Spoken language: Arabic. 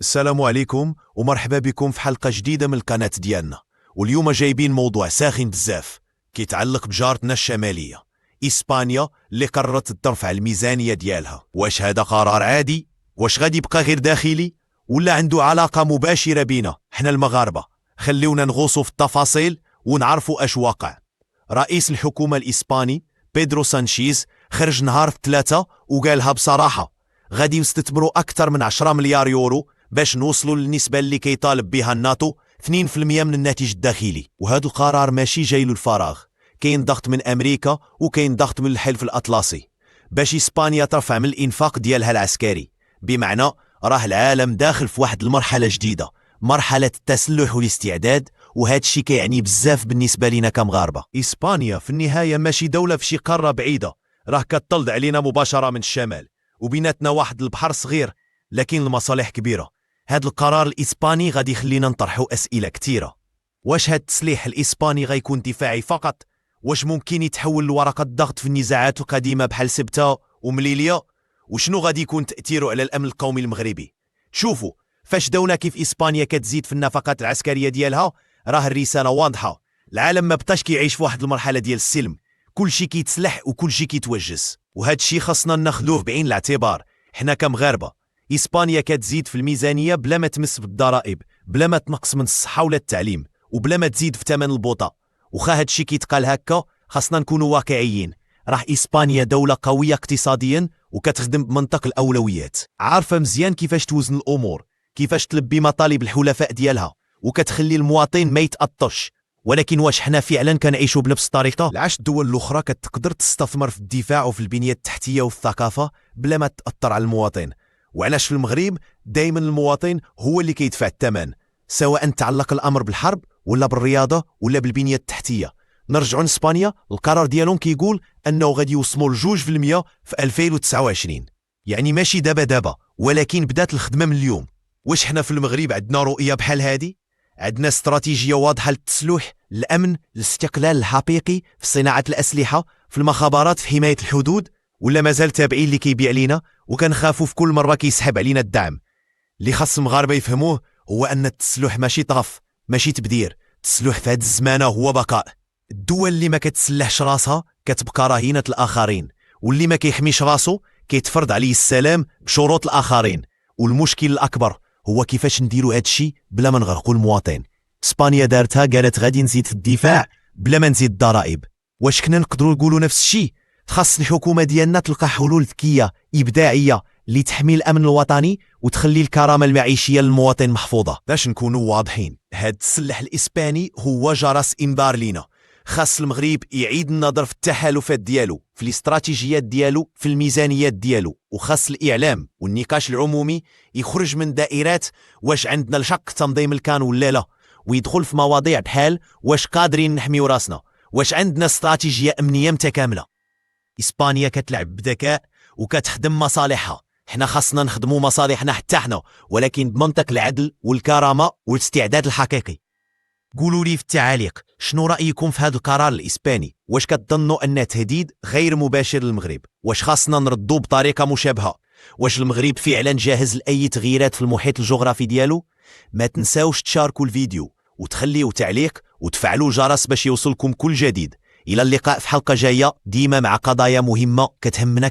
السلام عليكم ومرحبا بكم في حلقة جديدة من القناة ديالنا. واليوم جايبين موضوع ساخن بزاف كيتعلق بجارتنا الشمالية إسبانيا اللي قررت ترفع الميزانية ديالها. واش هذا قرار عادي؟ واش غادي يبقى غير داخلي ولا عنده علاقة مباشرة بينا حنا المغاربة؟ خليونا نغوصوا في التفاصيل ونعرفوا اش واقع. رئيس الحكومة الإسباني بيدرو سانشيز خرج نهار الثلاثة وقالها بصراحة غادي نستثمروا أكثر من 10 مليار يورو باش نوصلوا للنسبة اللي كيطالب بها الناتو 2% من الناتج الداخلي. وهذا القرار ماشي جاي له الفراغ، كاين ضغط من أمريكا وكاين ضغط من الحلف الأطلسي باش إسبانيا ترفع من الإنفاق ديالها العسكري. بمعنى راه العالم داخل في واحد المرحلة جديدة، مرحلة التسلح والاستعداد، وهذا الشيء كيعني بزاف بالنسبة لنا كمغاربة. إسبانيا في النهاية ماشي دولة في شي قارة بعيدة، راه كتطلد علينا مباشرة من الشمال وبيناتنا واحد البحر صغير لكن المصالح كبيرة. هذا القرار الإسباني غادي يخلينا نطرحوا أسئلة كثيرة. واش هذا التسليح الإسباني غيكون دفاعي فقط؟ واش ممكن يتحول لورقة ضغط في النزاعات القديمة بحال سبتة ومليليا؟ وشنو غادي يكون تأثيره على الأمن القومي المغربي؟ شوفوا، فاش دولة كيف إسبانيا كتزيد في النفقات العسكرية ديالها راه الرسالة واضحة. العالم ما بقاش كيعيش في واحد المرحلة ديال السلم، كل شيء كيتسلح وكل شيء كيتوجس، وهذا الشيء خاصنا ناخذوه بعين الاعتبار حنا كمغاربة. إسبانيا كتزيد في الميزانية بلا ما تمس بالضرائب، بلا ما تنقص من الصحة ولا التعليم، وبلا ما تزيد في ثمن البوطة. وخا هاد الشيء كيتقال هكا خاصنا نكونوا واقعيين، راه إسبانيا دولة قوية اقتصاديا وكتخدم بمنطق الأولويات، عارفة مزيان كيفاش توزن الأمور، كيفاش تلبي مطالب الحلفاء ديالها وكتخلي المواطن ما يتأطش. ولكن واش حنا فعلا كنعيشوا بنفس الطريقة؟ العاش الدول الأخرى كتقدر تستثمر في الدفاع وفي البنية التحتية وفي الثقافة بلا ما تأثر على المواطن. وعلاش في المغرب دائما المواطن هو اللي كيدفع الثمن، سواء تعلق الأمر بالحرب ولا بالرياضة ولا بالبنية التحتية؟ نرجعوا لإسبانيا، القرار ديالهم كيقول أنه غادي يوصلوا ل2% في 2029، يعني ماشي دابا ولكن بدات الخدمة من اليوم. واش حنا في المغرب عندنا رؤية بحال هذه؟ عندنا استراتيجية واضحة للتسلح، الأمن، الاستقلال الحقيقي في صناعة الأسلحة، في المخابرات، في حماية الحدود؟ ولا مازال تابعين اللي كيبيع لينا وكنخافوا في كل مرة كيسحب علينا الدعم؟ اللي خاص المغاربة يفهموه هو أن التسلح ماشي طرف، ماشي تبذير، التسلح في هذه الزمانة هو بقاء. الدول اللي ما كتسلحش راسها كتبقى رهينة الآخرين، واللي ما كيحميش راسو كيتفرض عليه السلام بشروط الآخرين. والمشكل الأكبر هو كيفاش نديروا هذا الشيء بلا ما نغرقوا المواطن. اسبانيا دارتها، قالت غادي نزيد في الدفاع بلا ما نزيد الضرائب. واش كنا نقدروا نقولوا نفس الشيء؟ خاص الحكومة ديالنا تلقى حلول ذكية إبداعية اللي تحمي الأمن الوطني وتخلي الكرامة المعيشية للمواطن محفوظة. باش نكونوا واضحين، هاد السلاح الإسباني هو جرس إنذار لينا. خاص المغرب يعيد النظر في التحالفات ديالو، في الاستراتيجيات ديالو، في الميزانيات ديالو. وخاص الإعلام والنقاش العمومي يخرج من دائرات واش عندنا الشق تنظيم الكان ولا لا، ويدخل في مواضيع بحال واش قادرين نحميو راسنا، واش عندنا استراتيجية أمنية متكاملة. إسبانيا كتلعب بذكاء وكتخدم مصالحها، حنا خاصنا نخدموا مصالحنا حتى حنا، ولكن بمنطق العدل والكرامة والاستعداد الحقيقي. قولوا لي في التعاليق شنو رأيكم في هذا القرار الإسباني؟ واش كتظنوا أنه تهديد غير مباشر للمغرب؟ واش خاصنا نردوا بطريقة مشابهة؟ واش المغرب فعلا جاهز لأي تغييرات في المحيط الجغرافي ديالو؟ ما تنساوش تشاركوا الفيديو وتخليوا تعليق وتفعلوا الجرس باش يوصلكم كل جديد. إلى اللقاء في حلقة جاية، ديما مع قضايا مهمة كتهمنا.